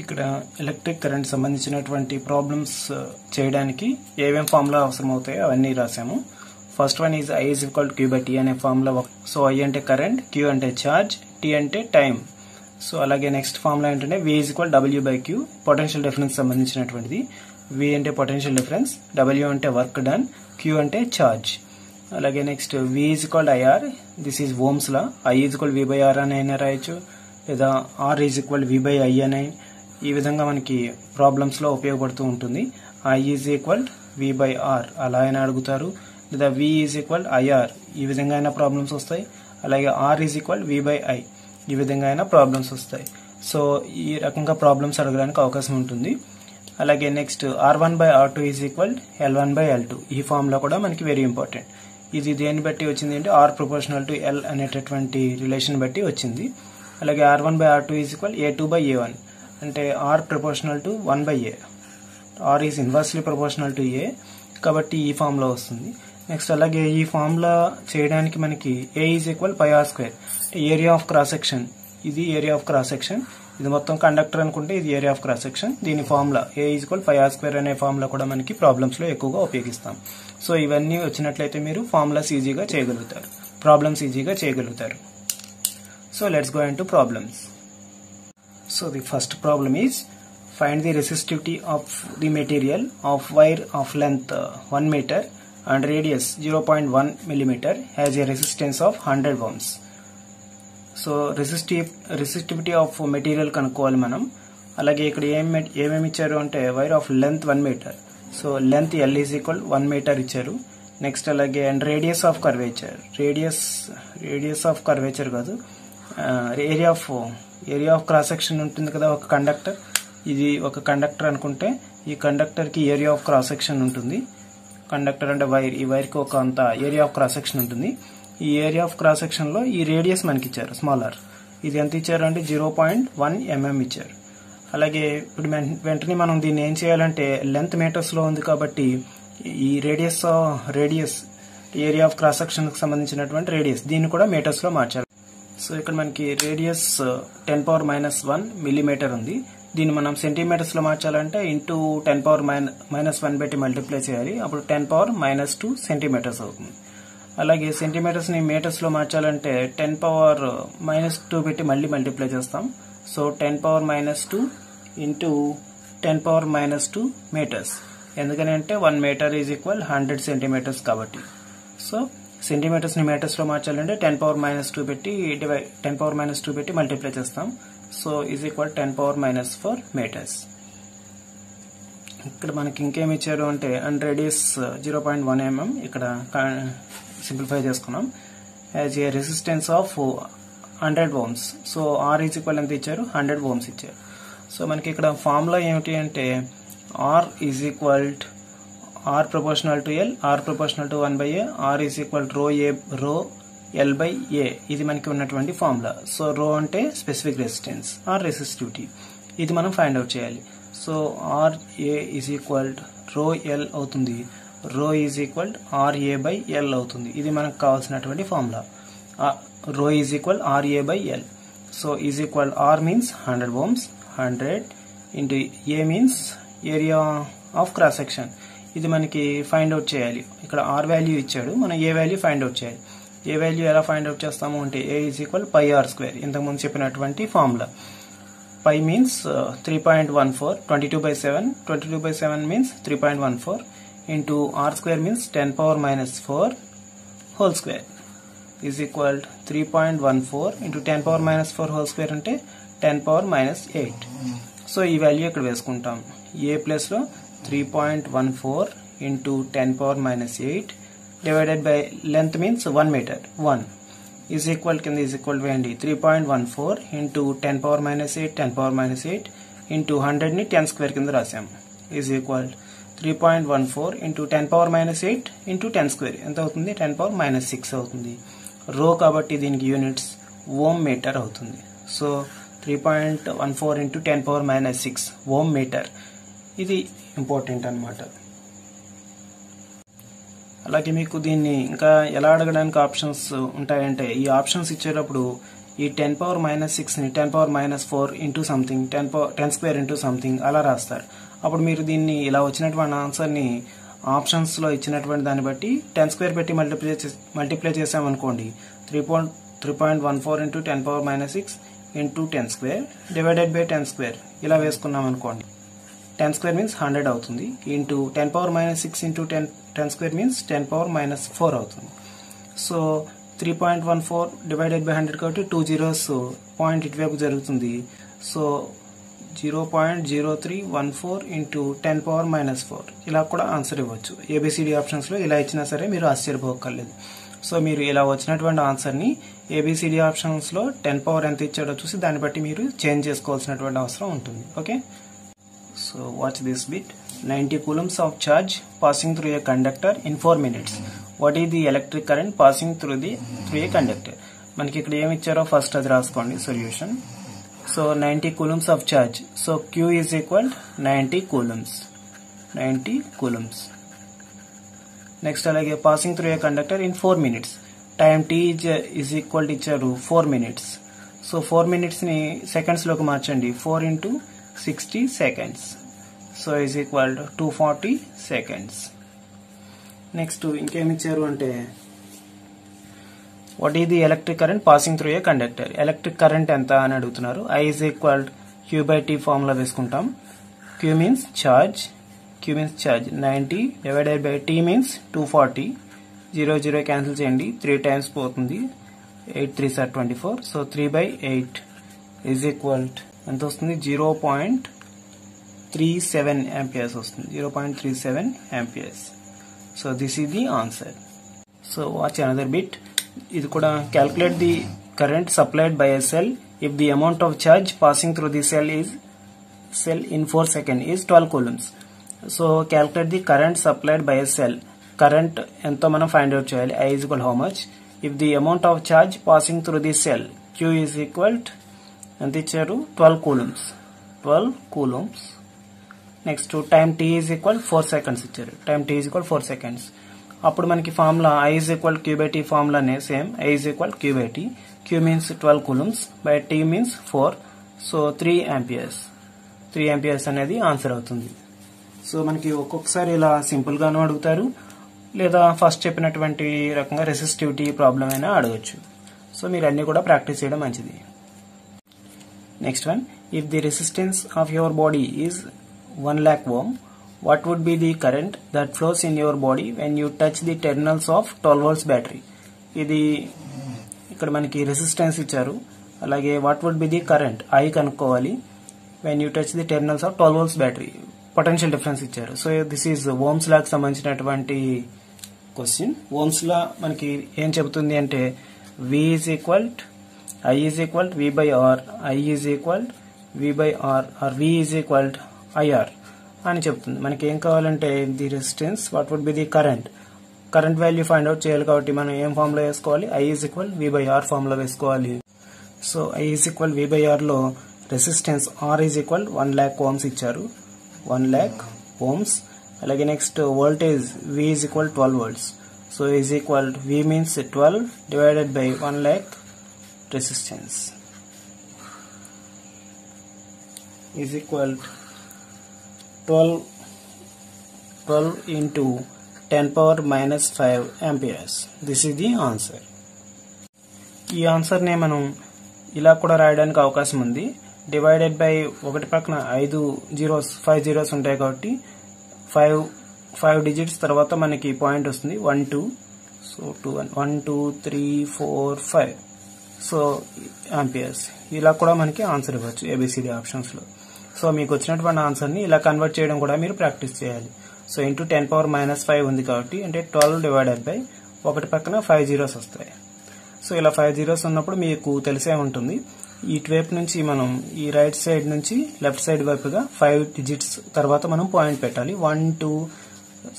ఇక్కడ electric current సంబంధించినటువంటి problems చేయడానికి ఏమేం ఫార్ములా అవసరం అవుతాయో అవన్నీ రాసాము. First one is I = Q/T అనే ఫార్ములా. సో I అంటే కరెంట్, Q అంటే ఛార్జ్, T అంటే టైం. సో అలాగే నెక్స్ట్ ఫార్ములా ఏంటంటే V = W/Q పొటెన్షియల్ డిఫరెన్స్ సంబంధించినటువంటిది. V అంటే పొటెన్షియల్ డిఫరెన్స్, W అంటే వర్క్ డన్, Q అంటే ఛార్జ్. అలాగే next V = IR, this is Ohm's law. I = V/R అని అయినా రాయొచ్చు, లేదా R = V/I అని. ఈ విధంగా మనకి ప్రాబ్లమ్స్ లో ఉపయోగపడుతూ ఉంటుంది. I = V/R అలా అయినా అడుగుతారు, లేదా V = IR ఈ విధంగా అయినా ప్రాబ్లమ్స్ వస్తాయి. అలాగే R = V/I ఈ విధంగా అయినా ప్రాబ్లమ్స్ వస్తాయి. సో ఈ రకంగా ప్రాబ్లమ్స్ అడగడానికి అవకాశం ఉంటుంది. అలాగే నెక్స్ట్ R1/R2 = L1/L2 ఈ ఫార్ములా కూడా మనకి వెరీ ఇంపార్టెంట్. ఇది దేన్ని బట్టి వచ్చింది అంటే R ∝ L అనేటటువంటి రిలేషన్ బట్టి వచ్చింది. అలాగే R1/R2 = A2/A1 అంటే R ∝ 1/A. R is inversely proportional to A కాబట్టి ఈ ఫార్ములా వస్తుంది. నెక్స్ట్ అలాగే ఈ ఫార్ములా చేయడానికి మనకి A = πr², area of cross section. ఇది ఏరియా ఆఫ్ క్రాస్ సెక్షన్, ఇది మొత్తం కండక్టర్ అనుకుంటే ఇది ఏరియా ఆఫ్ క్రాస్ సెక్షన్. దీని ఫార్ములా A = πr² అనే ఫార్ములా కూడా మనకి ప్రాబ్లమ్స్ లో ఎక్కువగా ఉపయోగిస్తాం. సో ఇవన్నీ వచ్చినట్లయితే మీరు ఫార్ములాస్ ఈజీగా చేయగలుగుతారు, ప్రాబ్లమ్స్ ఈజీగా చేయగలుగుతారు. So let's go into problems. So the first problem is find the resistivity of the material of wire of length 1 meter and radius 0.1 millimeter has a resistance of 100 ohms. So resistivity of material కనుక్కోవాలి మనం. అలాగే ఇక్కడ ఏమేమి ఇచ్చారు అంటే wire of length 1 metre. So length L = 1 metre ఇచ్చారు. Next అలాగే and radius of curvature, radius of curvature కాదు, ఏరియా ఆఫ్ క్రాస్ సెక్షన్ ఉంటుంది కదా ఒక కండక్టర్. ఇది ఒక కండక్టర్ అనుకుంటే ఈ కండక్టర్ కి ఏరియా ఆఫ్ క్రాస్ సెక్షన్ ఉంటుంది. కండక్టర్ అంటే వైర్, ఈ వైర్ కి ఒక అంత ఏరియా ఆఫ్ క్రాస్ సెక్షన్ ఉంటుంది. ఈ ఏరియా ఆఫ్ క్రాస్ సెక్షన్ లో ఈ రేడియస్ మనకి ఇచ్చారు స్మాలర్. ఇది ఎంత ఇచ్చారు అంటే 0.1 mm ఇచ్చారు. అలాగే ఇప్పుడు వెంటనే మనం దీన్ని ఏం చేయాలంటే లెంత్ మీటర్స్ లో ఉంది కాబట్టి ఈ radius area of cross section కి సంబంధించినటువంటి రేడియస్ దీన్ని కూడా మీటర్స్ లో మార్చాలి. సో ఇక్కడ మనకి రేడియస్ 10⁻⁻1 మిల్లీమీటర్ ఉంది. దీన్ని మనం సెంటీమీటర్స్ లో మార్చాలంటే ఇంటూ 10⁻⁻1 పెట్టి మల్టిప్లై చేయాలి. అప్పుడు 10⁻⁻2 సెంటీమీటర్స్ అవుతుంది. అలాగే సెంటీమీటర్స్ ని మీటర్స్ లో మార్చాలంటే 10⁻⁻2 పెట్టి మళ్ళీ మల్టిప్లై చేస్తాం. So 10⁻⁻2 into 10⁻⁻2 metres. ఎందుకని అంటే 1 మీటర్ ఈజ్ ఈక్వల్ 100 సెంటీమీటర్స్ కాబట్టి. సో సెంటీమీటర్స్ ని మీటర్స్ లో మార్చాలంటే 10⁻⁻2 పెట్టి మల్టిప్లై చేస్తాం. So is equal 10⁻⁻4 metres. ఇక్కడ మనకి ఇంకేమి ఇచ్చారు అంటే అండ్ రేడియస్ 0.1 mm ఇక్కడ సింప్లిఫై చేసుకున్నాం. As a resistance of 100 ohms. So R = ఎంత ఇచ్చారు, 100 ohms ఇచ్చారు. సో మనకి ఇక్కడ ఫార్ములా ఏమిటి అంటే R ∝ L, R ∝ 1/A, R ρ L/A ఇది మనకి ఉన్నటువంటి ఫార్ములా. సో రో అంటే స్పెసిఫిక్ రెసిస్టెన్స్ ఆర్ రెసిస్టివిటీ, ఇది మనం ఫైండ్ అవుట్ చేయాలి. సో RA ρ L అవుతుంది, ρ RA/L అవుతుంది. ఇది మనకు కావాల్సినటువంటి formula. ρ RA/L. So R means 100 ohms, 100 into A means area of cross section. ఇది మనకి ఫైండ్ అవుట్ చేయాలి. ఇక్కడ R వాల్యూ ఇచ్చాడు, మనం A వాల్యూ ఫైండ్ అవుట్ చేయాలి. A వాల్యూ ఎలా ఫైండ్ అవుట్ చేస్తాము అంటే A = πr², ఇంతకుముందు చెప్పినటువంటి formula. π means 3.14, 22/7, 22/7 means 3.14 into R² means 10⁻⁻4 whole square is equal 3.14 into 10⁻⁻4 whole square అంటే 10⁻⁻8. సో ఈ వాల్యూ ఇక్కడ వేసుకుంటాం. A ప్లస్ లో 3.14 into 10⁻⁸ divided by length means 1 meter, 1 is equal కింద is equal వేయండి 3.14 into 10⁻⁸, 10⁻⁸ into 100 ని 10 స్క్వేర్ కింద రాసాం is equal 3.14 into 10⁻⁸ into 10 square ఎంత అవుతుంది, 10⁻⁻6 అవుతుంది. రో కాబట్టి దీనికి యూనిట్స్ ఓమ్ మీటర్ అవుతుంది. సో 3.14 into 10⁻⁻6 ఓమ్ మీటర్, ఇది ఇంపార్టెంట్ అన్నమాట. అలాగే మీకు దీన్ని ఇంకా ఎలా అడగడానికి ఆప్షన్స్ ఉంటాయంటే ఈ ఆప్షన్స్ ఇచ్చేటప్పుడు ఈ 10⁻⁻6 ని 10⁻⁴ ఇంటూ సంథింగ్ 10² ఇంటూ సంథింగ్ అలా రాస్తారు. అప్పుడు మీరు దీన్ని ఇలా వచ్చినటువంటి ఆన్సర్ని ఆప్షన్స్లో ఇచ్చినటువంటి దాన్ని బట్టి 10² పెట్టి మల్టిప్లై చేసామనుకోండి 3.14 ఇంటూ 10⁻⁻6 ఇంటూ 10² డివైడెడ్ బై 10² ఇలా వేసుకున్నాం అనుకోండి. 10² మీన్స్ 100 అవుతుంది. ఇంటూ 10⁻⁻6 ఇంటూ 10² మీన్స్ 10⁻⁻4 అవుతుంది. సో 3.14 డివైడెడ్ బై 100 కాబట్టి 2 zeros పాయింట్ ఇటువైపు జరుగుతుంది. సో 0.0314 ఇంటూ 10⁻⁻4 ఇలా కూడా ఆన్సర్ ఇవ్వచ్చు. ఏబిసిడి ఆప్షన్స్లో ఇలా ఇచ్చినా సరే మీరు ఆశ్చర్యపోకర్లేదు. సో మీరు ఇలా వచ్చినటువంటి ఆన్సర్ని ఏబిసిడి ఆప్షన్స్లో 10 పవర్ ఎంత ఇచ్చాడో చూసి దాన్ని బట్టి మీరు చేంజ్ చేసుకోవాల్సినటువంటి అవసరం ఉంటుంది. Okay, so watch this bit. 90 coulombs of charge passing through a conductor in 4 minutes. What is the electric current passing through a conductor? మనకి ఇక్కడ ఏమి ఇచ్చారో ఫస్ట్ అది రాసుకోండి solution. So 90 coulombs of charge. So Q is equal 90 coulombs. 90 coulombs. Next అలాగే passing through a conductor in 4 minutes. Time T is equal ఇచ్చారు 4 minutes. So 4 minutes ని seconds లోకి మార్చండి. 4 into 60 seconds. So is equal to 240 seconds. Next ఇంకేమి ఇచ్చారు అంటే what is the electric current passing through a conductor. Electric current ఎంత అని అడుగుతున్నారు. I is equal Q/T formula వేసుకుంటాం. Q means charge, Q means charge 90 divided by T means 240. 0 0 cancel చేయండి, 3 times పోతుంది. 8 3s are 24. So 3/8 is equal ఎంత వస్తుంది 0.37 amperes వస్తుంది. 0.37 amperes. So this is the answer. So watch another bit. ఇది కూడా calculate the current supplied by a cell if the amount of charge passing through the cell in 4 seconds is 12 coulombs. So calculate the current supplied by a cell. Current ఎంతో మనం find out చేయాలి. I is equal how much if the amount of charge passing through the cell Q is equal ఎంత ఇచ్చారు 12 coulombs. 12 coulombs. Next time T is equal 4 seconds ఇచ్చారు. Time T is equal 4 seconds. అప్పుడు మనకి formula I is equal Q/T ఫార్ములానే same. I is equal Q/T. Q means 12 coulombs by T means 4. So 3 amperes. 3 amperes అనేది answer అవుతుంది. So మనకి ఒక్కొక్కసారి ఇలా simple గాను అడుగుతారు, లేదా ఫస్ట్ చెప్పినటువంటి రకంగా రెసిస్టివిటీ ప్రాబ్లం అయినా అడగచ్చు. సో మీరు అన్ని కూడా ప్రాక్టీస్ చేయడం మంచిది. Next one. If the resistance of your body is 1 lakh ohm, what would be the current that flows in your body when you touch the terminals of 12 volts battery? ఇది ఇక్కడ మనకి resistance ఇచ్చారు, అలాగే what would be the current I కనుక్కోవాలి when you touch the terminals of 12 volts battery. Potential difference ఇచ్చారు. So this is Ohm's లాకి సంబంధించినటువంటి question. Ohm's లా మనకి ఏం చెబుతుంది అంటే V is equal I is equal V by R, I is equal V by R or V is equal IR అని చెప్తుంది. మనకి ఏం కావాలంటే the resistance what would be the current value find out చేయాలి. కాబట్టి మనం ఏం ఫార్ములా వేసుకోవాలి, I is equal V by R formula వేసుకోవాలి. So I is equal V by R లో resistance R is equal 1 lakh ohms ఇచ్చారు. 1 lakh ohms. అలాగే next voltage V is equal 12 volts. So is equal V means 12 divided by 1 lakh resistance is equal 12 into 10⁻⁻5 amperes. This is the answer. ఈ answer నే మనం ఇలా కూడా రాయడానికి అవకాశం ఉంది. డివైడెడ్ బై ఒకటి పక్కన 5 zeros ఉంటాయి కాబట్టి 5 digits తర్వాత మనకి పాయింట్ వస్తుంది 1 2. సో 1 2 3 4 5. So amperes. ఇలా కూడా మనకి ఆన్సర్ ఇవ్వచ్చు ఏబిసిడి ఆప్షన్స్ లో. సో మీకు వచ్చినటువంటి ఆన్సర్ ని ఇలా కన్వర్ట్ చేయడం కూడా మీరు ప్రాక్టీస్ చేయాలి. సో ఇంటూ 10⁻⁻5 ఉంది కాబట్టి అంటే 12 డివైడెడ్ బై ఒకటి పక్కన 5 zeros వస్తాయి. సో ఇలా 5 zeros ఉన్నప్పుడు మీకు తెలిసే ఉంటుంది. ఇటువైపు నుంచి మనం ఈ రైట్ సైడ్ నుంచి లెఫ్ట్ సైడ్ వైపుగా 5 digits తర్వాత మనం పాయింట్ పెట్టాలి. 1 2.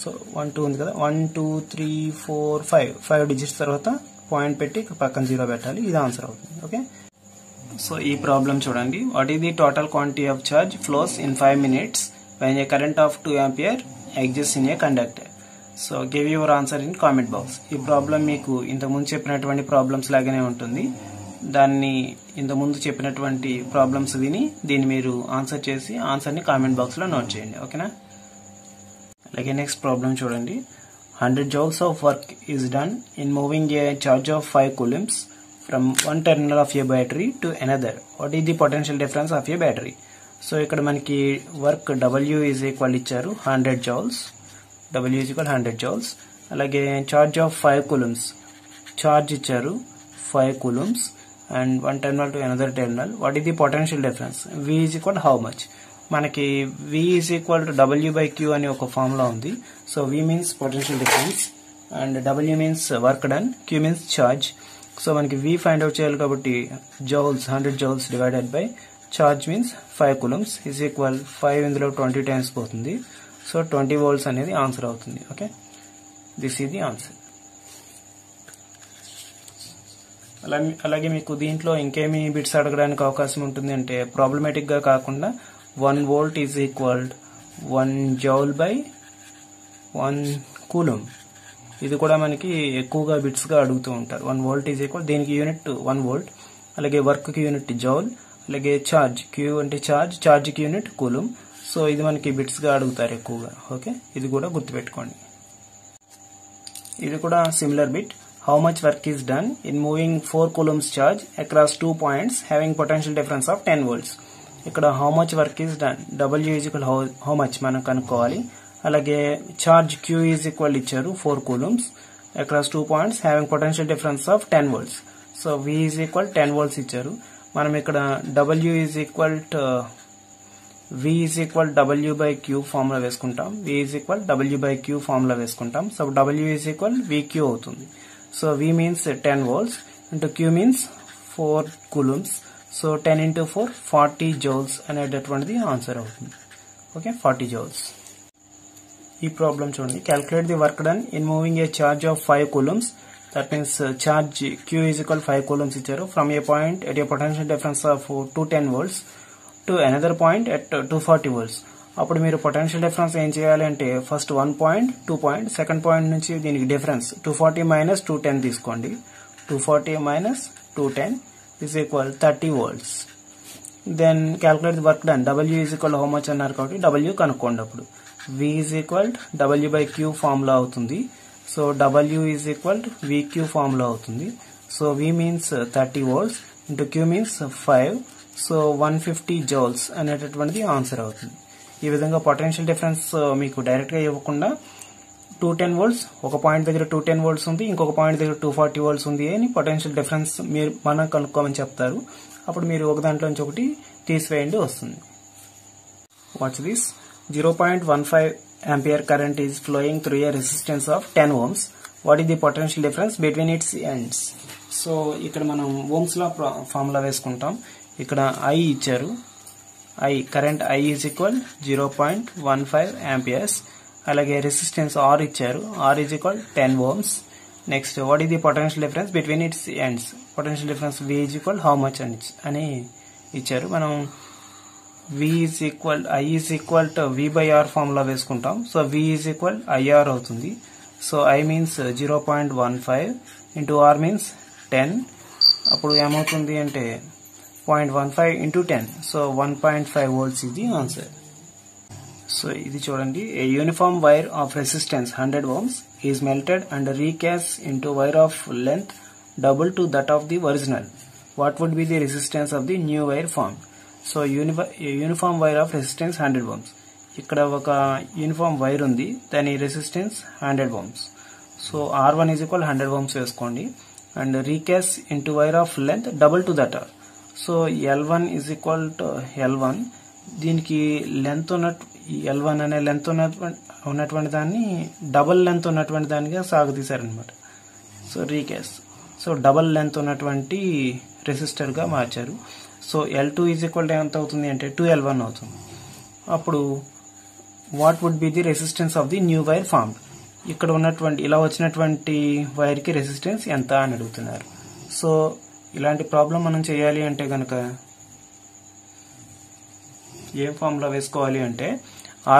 సో 1 2 ఉంది కదా, 1 2 3 4 5 digits తర్వాత పాయింట్ పెట్టి పక్కన 0 పెట్టాలి. ఇది ఆన్సర్ అవుతుంది. ఓకే, సో ఈ ప్రాబ్లం చూడండి. What is the total quantity of charge flows in 5 minutes when a current of 2 ampere exists in a conductor? So give your answer in comment box. ఈ problem మీకు ఇంతకుముందు చెప్పినటువంటి problems లాగానే ఉంటుంది. దాన్ని ఇంతకుముందు చెప్పినటువంటి ప్రాబ్లమ్స్ విని దీన్ని మీరు ఆన్సర్ చేసి ఆన్సర్ని కామెంట్ బాక్స్లో నోట్ చేయండి. ఓకేనా? అలాగే నెక్స్ట్ ప్రాబ్లం చూడండి. 100 joules of work is done in moving a charge of 5 coulombs from one terminal of a battery to another. What is the potential difference of a battery? So ఇక్కడ మనకి work W is equal ఇచ్చారు 100 joules. W is equal 100 joules. అలాగే charge of 5 coulombs. Charge ఇచ్చారు 5 coulombs and one terminal to another terminal. What is the potential difference? V is equal how much? మనకి V is equal to W by Q అనే ఒక formula ఉంది. So V means potential difference and W means work done, Q means charge. So మనకి V find out చేయాలి కాబట్టి joules 100 joules divided by charge means 5 coulombs is equal 5 ఇందులో 20 times పోతుంది. So 20 volts అనేది answer అవుతుంది. Okay, this is the answer. అలాగే మీకు దీంట్లో ఇంకేమి బిట్స్ అడగడానికి అవకాశం ఉంటుంది అంటే ప్రాబ్లమేటిక్ గా కాకుండా 1 volt is equal 1 joule by 1 coulomb. ఇది కూడా మనకి ఎక్కువగా బిట్స్ గా అడుగుతూ ఉంటారు. 1 volt is equal, దీనికి యూనిట్ 1 volt, అలాగే వర్క్ కి యూనిట్ జౌల్, అలాగే చార్జ్ Q అంటే చార్జ్ కి యూనిట్ కూలుంబ్. సో ఇది మనకి బిట్స్ గా అడుగుతారు ఎక్కువగా. ఓకే, ఇది కూడా గుర్తుపెట్టుకోండి. ఇది కూడా similar bit. How much work is done in moving 4 coulombs charge across 2 points having potential difference of 10 volts? ఇక్కడ how much work is done, W is equal how much మనం కనుక్కోవాలి. అలాగే charge Q is equal ఇచ్చారు 4 coulombs across 2 points having potential difference of 10 volts. So V is equal 10 volts ఇచ్చారు. మనం ఇక్కడ W is equal to V is equal W by Q formula వేసుకుంటాం. V is equal W by Q formula వేసుకుంటాం. So W is equal VQ అవుతుంది. So V means 10 volts into Q means 4 coulombs. So 10 into 4 40 joules అనేటటువంటిది answer అవుతుంది. Okay, 40 joules. ఈ problem చూడండి. Calculate the work done in moving a charge of 5 coulombs. That means charge Q is equal 5 coulombs ఇచ్చారు. From a point at A potential difference of 210 volts to another point at 240 volts. అప్పుడు మీరు potential difference ఏం చేయాలి అంటే first 1 point 2 point, second point నుంచి దీనికి difference 240 minus 210 తీసుకోండి. 240 minus 210 is equal 30 volts. Then calculate the work done. W is equal how much అన్నారు కాబట్టి W కనుక్కోండి. అప్పుడు V is equal W by Q formula అవుతుంది. So W is equal VQ formula అవుతుంది. So V means 30 volts into Q means 5. So 150 joules అనేటటువంటిది answer అవుతుంది. ఈ విధంగా పొటెన్షియల్ డిఫరెన్స్ మీకు డైరెక్ట్ గా ఇవ్వకుండా 210 volts, ఒక పాయింట్ దగ్గర 210 volts ఉంది, ఇంకొక పాయింట్ దగ్గర 240 volts ఉంది అని పొటెన్షియల్ డిఫరెన్స్ మీరు మనం కనుక్కోమని చెప్తారు. అప్పుడు మీరు ఒక దాంట్లో నుంచి ఒకటి తీసివేయండి వస్తుంది. Watch this. 0.15 ampere current is flowing through a resistance of 10 ohms. What is the potential difference between its ends? So ఇక్కడ మనం ఓమ్స్ లా ఫార్ములా వేసుకుంటాం. ఇక్కడ I ఇచ్చారు. Current I is equal 0.15 amperes. అలాగే రెసిస్టెన్స్ R ఇచ్చారు. R is equal 10 ohms. Next what is the potential difference between it's ends. Potential difference V is equal how much అని ఇచ్చారు. మనం I is equal to V by R formula వేసుకుంటాం. So V is equal IR అవుతుంది. So I means 0.15 into R means 10. అప్పుడు ఏమవుతుంది అంటే 0.15 into 10. So 1.5 volts is the answer. So ఇది చూడండి. A uniform wire of resistance 100 ohms is melted and recast into wire of length double to that of the original. What would be the resistance of the new wire formed? So uniform wire of resistance 100 ohms. ఇక్కడ ఒక uniform wire ఉంది, దాని resistance 100 ohms. So R1 is equal 100 ohms వేసుకోండి. And recast into wire of length double to that. So L1 is equal to L1. దీనికి length L1 అనే length ఉన్నటువంటి దాన్ని double length ఉన్నటువంటి దానిగా సాగుతీశారనమాట. So recast. So double length ఉన్నటువంటి resistor గా మార్చారు. So L2 is equal to ఎంత అవుతుంది అంటే 2L1 అవుతుంది. అప్పుడు what would be the resistance of the new wire formed. ఇక్కడ ఉన్నటువంటి ఇలా వచ్చినటువంటి వైర్ కి రెసిస్టెన్స్ ఎంత అని అడుగుతున్నారు. సో ఇలాంటి ప్రాబ్లం మనం చేయాలి అంటే గనక ఏ ఫార్ములా వేసుకోవాలి అంటే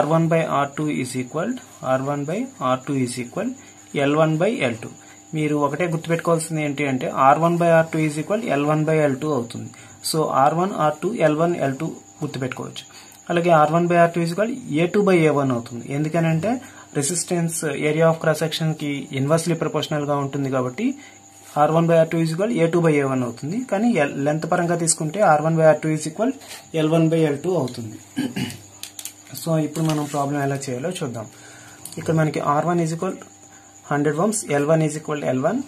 R1 by R2 is equal L1 by L2. మీరు ఒకటే గుర్తుపెట్టుకోవాల్సింది ఏంటి అంటే R1/R2 ఈజ్ ఈక్వల్ L1/L2 అవుతుంది. So R1 R2 L1 L2 గుర్తుపెట్టుకోవచ్చు. అలాగే R1/R2 ఈజ్ ఈక్వల్ A2/A1 అవుతుంది. ఎందుకనంటే resistance area of cross section కి ఇన్వర్స్లీ ప్రపోర్షనల్ గా ఉంటుంది కాబట్టి R1/R2 ఈజ్ ఈక్వల్ A2/A1 అవుతుంది. కానీ లెంత్ పరంగా తీసుకుంటే R1/R2 ఈజ్ ఈక్వల్ L1/L2 అవుతుంది. సో ఇప్పుడు మనం ప్రాబ్లం ఎలా చేయాలో చూద్దాం. ఇక్కడ మనకి R1 is equal 100 ohms, L1 is equal L1,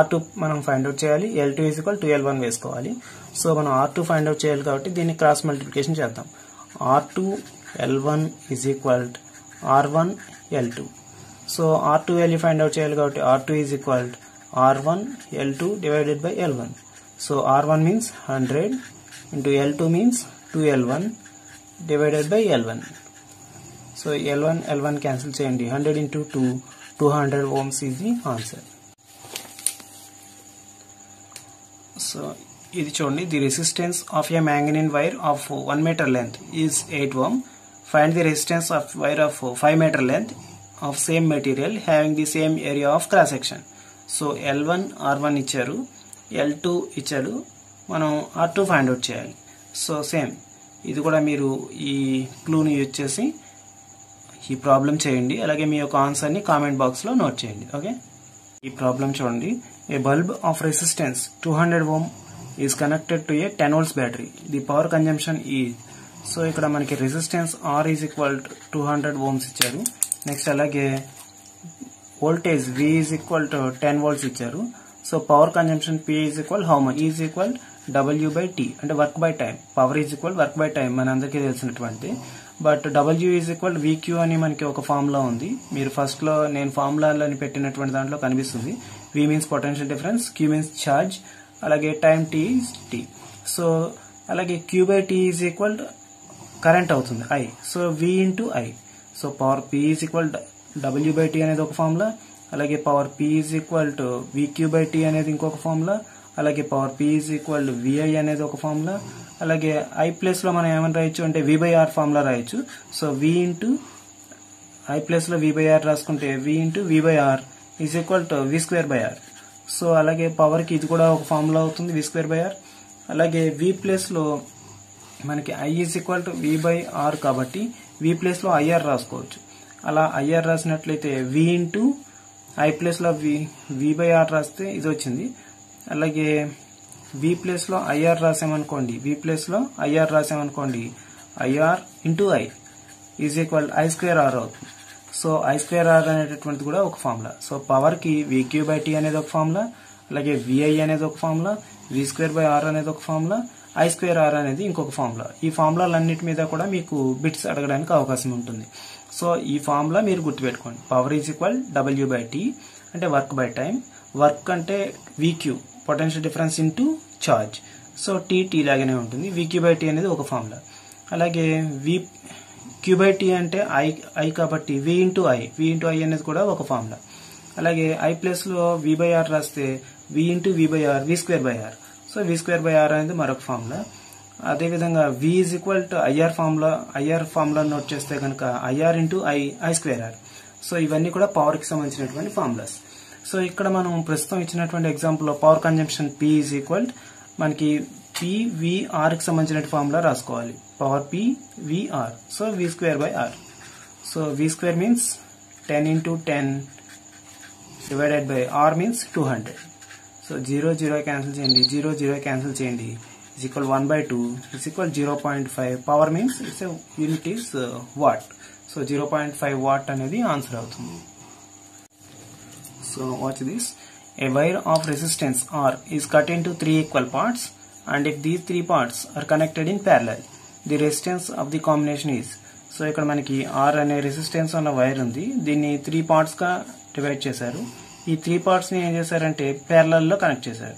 R2 మనం ఫైండ్ అవుట్ చేయాలి, L2 ఈజ్ ఈక్వల్ 2L1 వేసుకోవాలి. సో మనం R2 ఫైండ్ అవుట్ చేయాలి కాబట్టి దీన్ని క్రాస్ మల్టిప్లికేషన్ చేద్దాం. R2 L1 is equal R1 L2. So R2 value find out చేయాలి కాబట్టి R2 is equal R1 L2 divided by L1. So R1 means 100 into L2 means 2L1 divided by L1. So L1 cancel చేయండి. 100 into 200 ohms is the answer. So ఇది చూడండి, the resistance of a manganin wire of 1 meter length is 8 ohm. Find the resistance of wire of 5 meter length of same material having the same area of cross section. So L1 R1 ఇచ్చారు, L2 ఇచ్చారు, మనం R2 find out చేయాలి. So same ఇది కూడా మీరు ఈ క్లూని use చేసి ఈ ప్రాబ్లం చేయండి. అలాగే మీ యొక్క ఆన్సర్ ని కామెంట్ బాక్స్ లో నోట్ చేయండి. ఓకే, ఈ ప్రాబ్లం చూడండి. A bulb of resistance 200 ohm is connected to a 10 volts battery. The power consumption is. So ఇక్కడ మనకి resistance R is equal 200 ohms ఇచ్చారు. నెక్స్ట్ అలాగే voltage V is equal 10 volts ఇచ్చారు. So power consumption P is equal how much, is equal W/T అంటే work by time. Power is equal work by time మన అందరికీ తెలిసినటువంటి. But W is equal VQ అని మనకి ఒక formula ఉంది. మీరు ఫస్ట్ లో నేను ఫార్ములాలని పెట్టినటువంటి దాంట్లో కనిపిస్తుంది. V means potential difference, Q means charge, అలాగే time T is T. So అలాగే Q/T ఈజ్ ఈక్వల్ కరెంట్ అవుతుంది I. So V into I. So power P is equal W/T అనేది ఒక ఫార్ములా, అలాగే power P is equal to VQ/T అనేది ఇంకొక formula, అలాగే power P is equal VI అనేది ఒక ఫార్ములా, అలాగే I ప్లేస్ లో మనం ఏమని రాయొచ్చు అంటే V/R ఫార్ములా రాయొచ్చు. So V into I place లో V/R రాసుకుంటే V into V/R is equal to V²/R. So అలాగే పవర్ కి ఇది కూడా ఒక ఫార్ములా అవుతుంది V²/R. అలాగే V ప్లేస్ లో మనకి I is equal to V/R కాబట్టి V ప్లేస్ లో IR రాసుకోవచ్చు. అలా IR రాసినట్లయితే V into I place లో V/R రాస్తే ఇది వచ్చింది. అలాగే V ప్లేస్ లో IR రాసామనుకోండి, V ప్లేస్ లో IR రాసామనుకోండి, IR into I is equal I²R అవుతుంది. సో I²R అనేటటువంటిది కూడా ఒక ఫార్ములా. సో పవర్ కి VQ/T అనేది ఒక ఫార్ములా, అలాగే VI అనేది ఒక ఫార్ములా, V²/R అనేది ఒక ఫార్ములా, I²R అనేది ఇంకొక ఫార్ములా. ఈ ఫార్ములాలన్నిటి మీద కూడా మీకు బిట్స్ అడగడానికి అవకాశం ఉంటుంది. సో ఈ ఫార్ములా మీరు గుర్తుపెట్టుకోండి. పవర్ ఈజ్ ఈక్వల్ W/T అంటే వర్క్ బై టైం, వర్క్ అంటే VQ potential difference into charge. So T లాగానే ఉంటుంది. VQ/T అనేది ఒక ఫార్ములా. అలాగే Q/T అంటే I కాబట్టి V ఇంటూ I అనేది కూడా ఒక ఫార్ములా. అలాగే I ప్లస్ లో V/R రాస్తే V into V/R V²/R. So V²/R అనేది మరొక ఫార్ములా. అదేవిధంగా V is equal to IR formula note చేస్తే కనుక IR ఇంటూ I²R. సో ఇవన్నీ కూడా పవర్ కి సంబంధించినటువంటి ఫార్ములాస్. సో ఇక్కడ మనం ప్రస్తుతం ఇచ్చినటువంటి ఎగ్జాంపుల్ లో power consumption P is equal మనకి PVR కి సంబంధించిన ఫార్ములా రాసుకోవాలి. Power PVR. So V²/R. So V² means 10 into 10 divided by R means 200. So 0 cancel చేయండి, 0 క్యాన్సిల్ చేయండి, is equal 1/2 is equal 0.5. Power means it's unit is what. So 0.5 what అనేది answer అవుతుంది. So watch this. A wire of resistance R is cut into 3 equal parts, and if these 3 parts are connected in parallel, the resistance of the combination is. So ఇక్కడ మనకి R అనే resistance ఉన్న wire ఉంది. దీన్ని 3 parts గా divide చేశారు. ఈ 3 parts ని ఏం చేశారంటే ప్యారలల్ లో కనెక్ట్ చేశారు.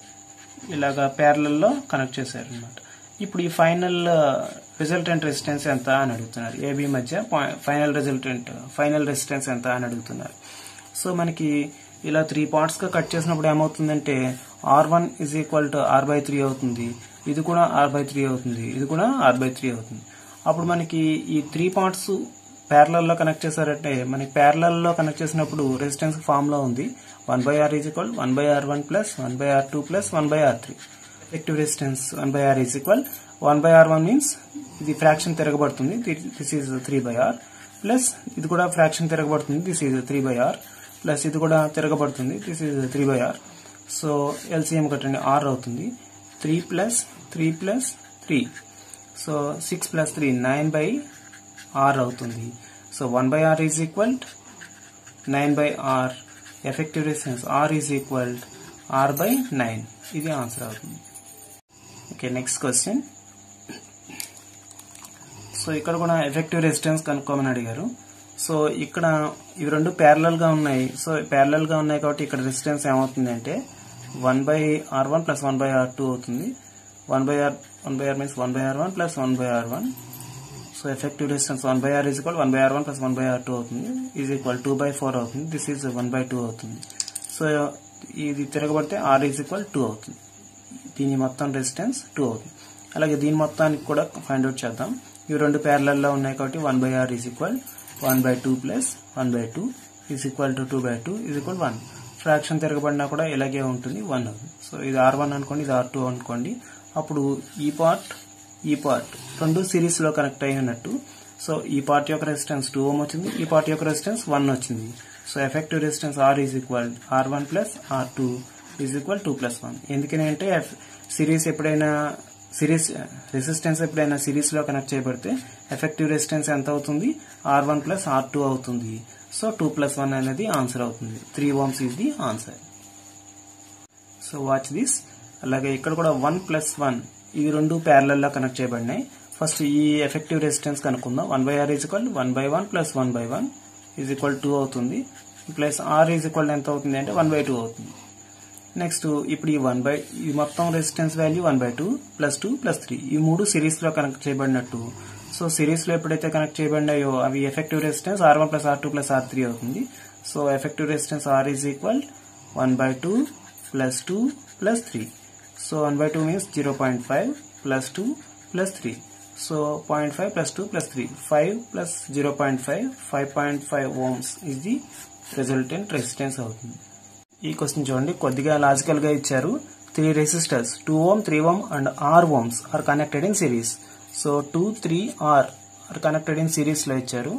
ఇలాగా ప్యారలల్ లో కనెక్ట్ చేశారు అన్నమాట. ఇప్పుడు ఈ ఫైనల్ రిజల్టెంట్ రెసిస్టెన్స్ ఎంత అని అడుగుతున్నారు. AB మధ్య ఫైనల్ రెసిస్టెన్స్ ఎంత అని అడుగుతున్నారు. సో మనకి ఇలా 3 parts గా కట్ చేసినప్పుడు ఏమవుతుందంటే R1 is equal to R/3 అవుతుంది, ఇది కూడా R/3 అవుతుంది, ఇది కూడా R/3 అవుతుంది. అప్పుడు మనకి ఈ 3 parts ప్యారలల్ లో కనెక్ట్ చేశారంటే మనకి ప్యారలల్ లో కనెక్ట్ చేసినప్పుడు రెసిస్టెన్స్ ఫార్ములా ఉంది 1/R = 1/R1 + 1/R2 + 1/R3. Effective resistance 1/R = 1/R1 means ఇది ఫ్రాక్షన్ తిరగబడుతుంది, దిస్ ఈజ్ 3/R, ప్లస్ ఇది కూడా ఫ్రాక్షన్ తిరగబడుతుంది, దిస్ ఈజ్ 3/R, ప్లస్ ఇది కూడా తిరగబడుతుంది, this is 3/R. So LCM కట్టండి, R అవుతుంది. 3 + 3 + 3, సో 6 + 3 9/R అవుతుంది. So 1/R = 9/R. Effective resistance R = R/9. ఇది ఆన్సర్ అవుతుంది. Okay, next question. సో ఇక్కడ కూడా ఎఫెక్టివ్ రెసిస్టెన్స్ కనుక్కోమని అడిగారు. సో ఇక్కడ ఇవి రెండు ప్యారలల్ గా ఉన్నాయి. సో ప్యారలల్ గా ఉన్నాయి కాబట్టి ఇక్కడ రెసిస్టెన్స్ ఏమవుతుంది అంటే 1/R1 + 1/R2 అవుతుంది. 1/R means 1/R1 + 1/R1. So effective resistance 1/R = 1/R1 + 1/R2 అవుతుంది, ఈజ్ ఈక్వల్ 2/4 అవుతుంది, దిస్ ఈజ్ 1/2 అవుతుంది. సో ఇది తిరగబడితే R = 2 అవుతుంది. దీని మొత్తం రెసిస్టెన్స్ 2 అవుతుంది. అలాగే దీని మొత్తానికి కూడా ఫైండ్ అవుట్ చేద్దాం. ఇవి రెండు ప్యారలల్ లో ఉన్నాయి కాబట్టి 1/R = 1/2 + 1/2 = 2/2 = 1. ఫ్రాక్షన్ తిరగబడినా కూడా ఇలాగే ఉంటుంది, 1 అవుతుంది. సో ఇది R1 అనుకోండి, ఇది R2 అనుకోండి. అప్పుడు ఈ పార్ట్ రెండు సిరీస్ లో కనెక్ట్ అయి ఉన్నట్టు. సో ఈ పార్ట్ యొక్క రెసిస్టెన్స్ 2 ohm వచ్చింది, ఈ పార్ట్ యొక్క రెసిస్టెన్స్ 1 వచ్చింది. So effective resistance R = R1 + R2 = 2 + 1. ఎందుకంటే రెసిస్టెన్స్ ఎప్పుడైనా సిరీస్ లో కనెక్ట్ చేయబడితే ఎఫెక్టివ్ రెసిస్టెన్స్ ఎంత అవుతుంది, R1 + R2 అవుతుంది. సో 2 + 1 అనేది ఆన్సర్ అవుతుంది. 3 ohms is the answer. So watch this. అలాగే ఇక్కడ కూడా 1 + 1 ఇవి రెండు ప్యారలల్ లో కనెక్ట్ చేయబడినాయి. ఫస్ట్ ఈ ఎఫెక్టివ్ రెసిస్టెన్స్ కనుక్కుందాం. 1/R = 1/1 + 1/1 = 2 అవుతుంది. ప్లస్ R = ఎంత అవుతుంది అంటే 1/2 అవుతుంది. నెక్స్ట్ ఇప్పుడు ఈ మొత్తం రెసిస్టెన్స్ వాల్యూ 1/2 + 2 + 3 ఈ మూడు సిరీస్ లో కనెక్ట్ చేయబడినట్టు. సో సిరీస్ లో ఎప్పుడైతే కనెక్ట్ చేయబడినాయో అవి effective resistance R1 + R2 + R3 అవుతుంది. So effective resistance R = 1/2 + 2 + 3. So 1/2 means 0.5 + 2 + 3. So 0.5 + 2 + 3, 5 + 0.5, 5.5 ohms is the resultant resistance అవుతుంది. ఈ క్వశ్చన్ చూడండి, కొద్దిగా లాజికల్ గా ఇచ్చారు. 3 resistors 2 ohm, 3 ohm and R ohms are connected in series. So 2, 3, R are connected in series లో ఇచ్చారు.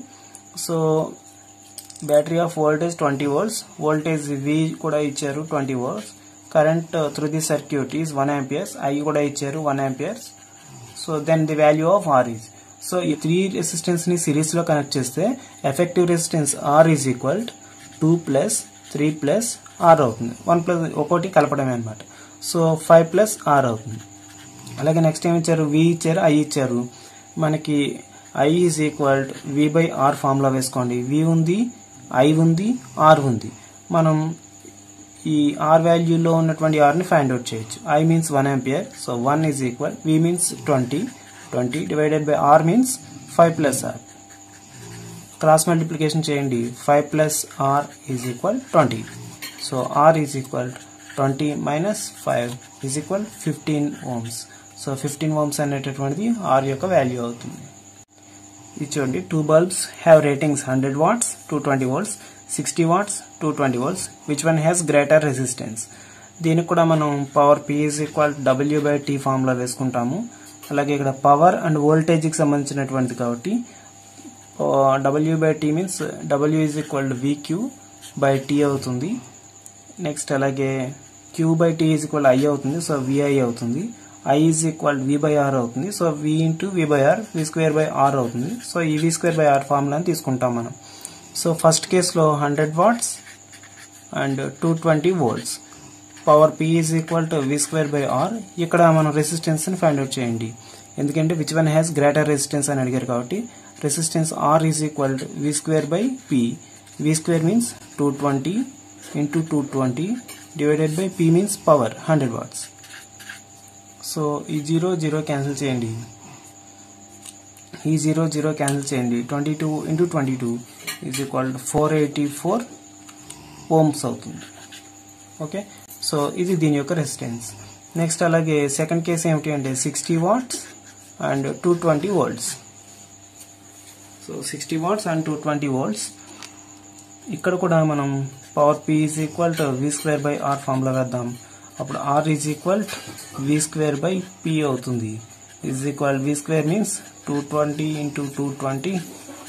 So battery of voltage 20 volts, voltage V కూడా ఇచ్చారు 20 volts. Current through the circuit is 1 amperes, I కూడా ఇచ్చారు 1 amperes. So then the value of R is. So ఈ 3 resistance ని series లో connect చేస్తే ఎఫెక్టివ్ రెసిస్టెన్స్ R = 2 + 3 + R అవుతుంది. 1 + ఒకటి కలపడమే అనమాట. సో 5 + R అవుతుంది. అలాగే నెక్స్ట్ ఏం ఇచ్చారు, V ఇచ్చారు, I ఇచ్చారు. మనకి I = V/R ఫార్ములా వేసుకోండి. V ఉంది, I ఉంది, R ఉంది. మనం ఈ R వాల్యూలో ఉన్నటువంటి R ని ఫైండ్ అవుట్ చేయొచ్చు. I means 1 ampere, so 1 = V means 20 divided by R means 5 + R. Cross multiplication చేయండి. 5 + R = 20. So R = 20 - 5 = 15 ohms. So 15 ohms అనేటటువంటిది R యొక్క వాల్యూ అవుతుంది. ఇది చూడండి, 2 bulbs have ratings 100 watts, 220 volts, 60 watts, 220 volts. Which one has greater resistance? దీనికి కూడా మనం power P = W/T formula వేసుకుంటాము. అలాగే ఇక్కడ పవర్ అండ్ వోల్టేజ్ కి సంబంధించినటువంటిది కాబట్టి W/T మీన్స్ W = VQ/T అవుతుంది. నెక్స్ట్ అలాగే Q/T = I అవుతుంది. సో VI అవుతుంది. I = V/R అవుతుంది. సో V × V/R, V²/R అవుతుంది. సో ఈ V²/R ఫార్ములాని తీసుకుంటాం మనం. సో ఫస్ట్ కేసులో 100 watts and 220 volts. Power P = V²/R. ఇక్కడ మనం రెసిస్టెన్స్ ని ఫైండ్ అవుట్ చేయండి. ఎందుకంటే which one has greater resistance అని అడిగారు కాబట్టి resistance R = V²/P. V² means 220 × 220 divided by P means power 100 watts. So ఈ 0 0 క్యాన్సిల్ చేయండి. ఈ 0 0 క్యాన్సిల్ చేయండి. 22 × 22 = 484 ohms అవుతుంది. ఓకే, సో ఇది దీని యొక్క రెసిస్టెన్స్. నెక్స్ట్ అలాగే సెకండ్ కేసు ఏమిటి అంటే 60 watts and 220 volts. So so 60 watts and 220 volts. ఇక్కడ కూడా మనం power P is equal to V square by R formula వేద్దాం. అప్పుడు R is equal V square by P అవుతుంది. Is equal V square means 220 into 220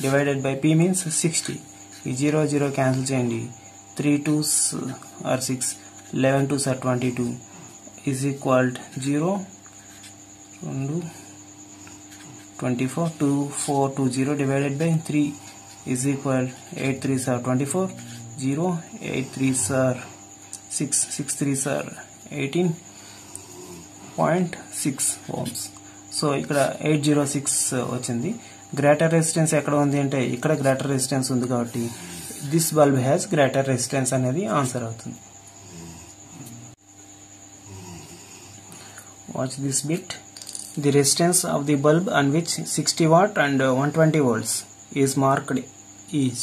divided by P means 60. ఈ 0 0 cancel చేయండి. 3 2s are 6, 11 2s are 22 is equal 0 2 24 2 4 2 0 divided by 3 is equal 8 3s are 24 0 8 3s are 6 6 3s are 18.6 ohms. So ఇక్కడ 806 వచ్చింది. Greater resistance ఎక్కడ ఉంది అంటే ఇక్కడ greater resistance ఉంది కాబట్టి this bulb has greater resistance అనేది ఆన్సర్ అవుతుంది. Watch this bit. The resistance of the bulb on which 60 watt and 120 volts is marked is.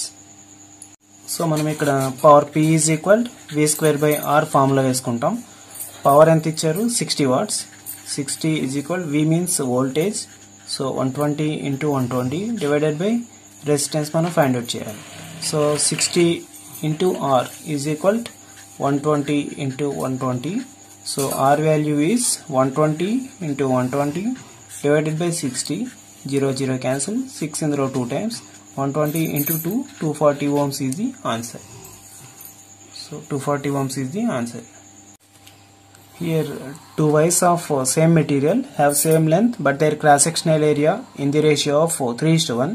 So మనం ఇక్కడ power P is equal V square by R formula వేసుకుంటాం. Power ఎంత ఇచ్చారు 60 watts. 60 is equal V means voltage. సో 120 into 120 divided by resistance మనం find out చేయాలి. సో 60 into R is equal 120 into 120. So R value is 120 into 120 divided by 60. 0 0 cancel. 6 in the row 2 times. 120 into 2, 240 ohms is the answer. So 240 ohms is the answer. Here two wires of same material have same length but their cross sectional area in the ratio of 3:1.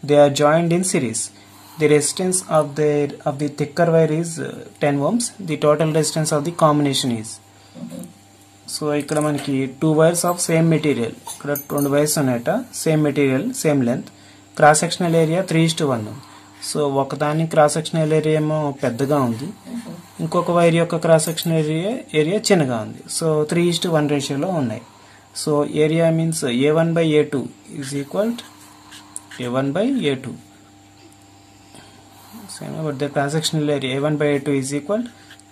They are joined in series. The resistance of the thicker wire is 10 ohms. The total resistance of the combination is. So ఇక్కడ మనకి 2 wires of same material, ఇక్కడ 2 wires ఉన్నాయట, same material same length, cross sectional area 3:1. So ఒకదాని cross sectional area ఏమో పెద్దగా ఉంది, ఇంకొక wire యొక్క క్రాస్ సెక్షనల్ ఏరియా చిన్నగా ఉంది. సో 3:1 రేషియోలో ఉన్నాయి. So area means A1 by A2 is equal A1 by A2. But the cross sectional area A1 by A2 is equal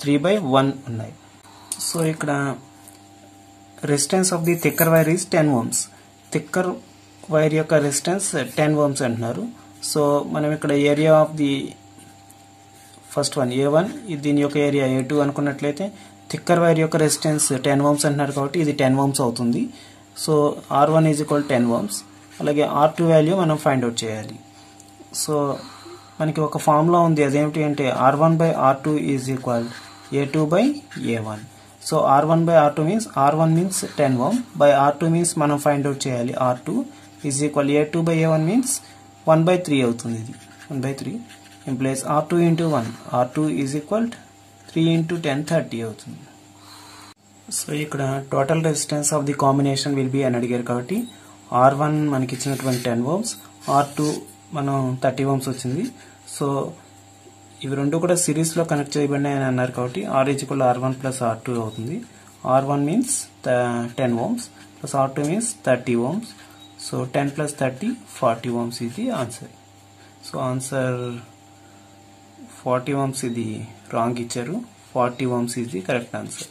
3/1 ఉన్నాయి. సో ఇక్కడ resistance of the thicker wire is 10 ohms. Thicker wire యొక్క resistance 10 ohms అంటున్నారు. So మనం ఇక్కడ area of the first one A1, దీని యొక్క area A2 అనుకున్నట్లయితే thicker wire యొక్క రెసిస్టెన్స్ 10 ohms అంటున్నారు కాబట్టి ఇది 10 ohms అవుతుంది. So R1 is equal 10 ohms. అలాగే R2 వాల్యూ మనం ఫైండ్ అవుట్ చేయాలి. సో మనకి ఒక ఫార్ములా ఉంది, అదేమిటి అంటే R1 by R2 is equal A2 by A1. So R1 by R2 means R1 means 10 ohm by R2 means మనం ఫైండ్ అవుట్ చేయాలి R2 is equal A2 by A1 means 1/3 అవుతుంది. ఇది 1/3 implies R2 into 1. R2 is equal 3 into 10 30 అవుతుంది. So ఇక్కడ total resistance of the combination will be అని అడిగారు కాబట్టి R1 మనకి ఇచ్చినటువంటి 10 ohms, R2 మనం 30 ohms వచ్చింది. సో ఇవి రెండు కూడా సిరీస్ లో కనెక్ట్ చేయబడినాయి అని అన్నారు కాబట్టి R is equal to R1 plus R2 అవుతుంది. R1 means 10 ohms plus R2 means 30 ohms. So 10 plus 30 40 ohms is the answer. So answer 40 ohms ఇది రాంగ్ ఇచ్చారు, 40 ohms is the correct answer.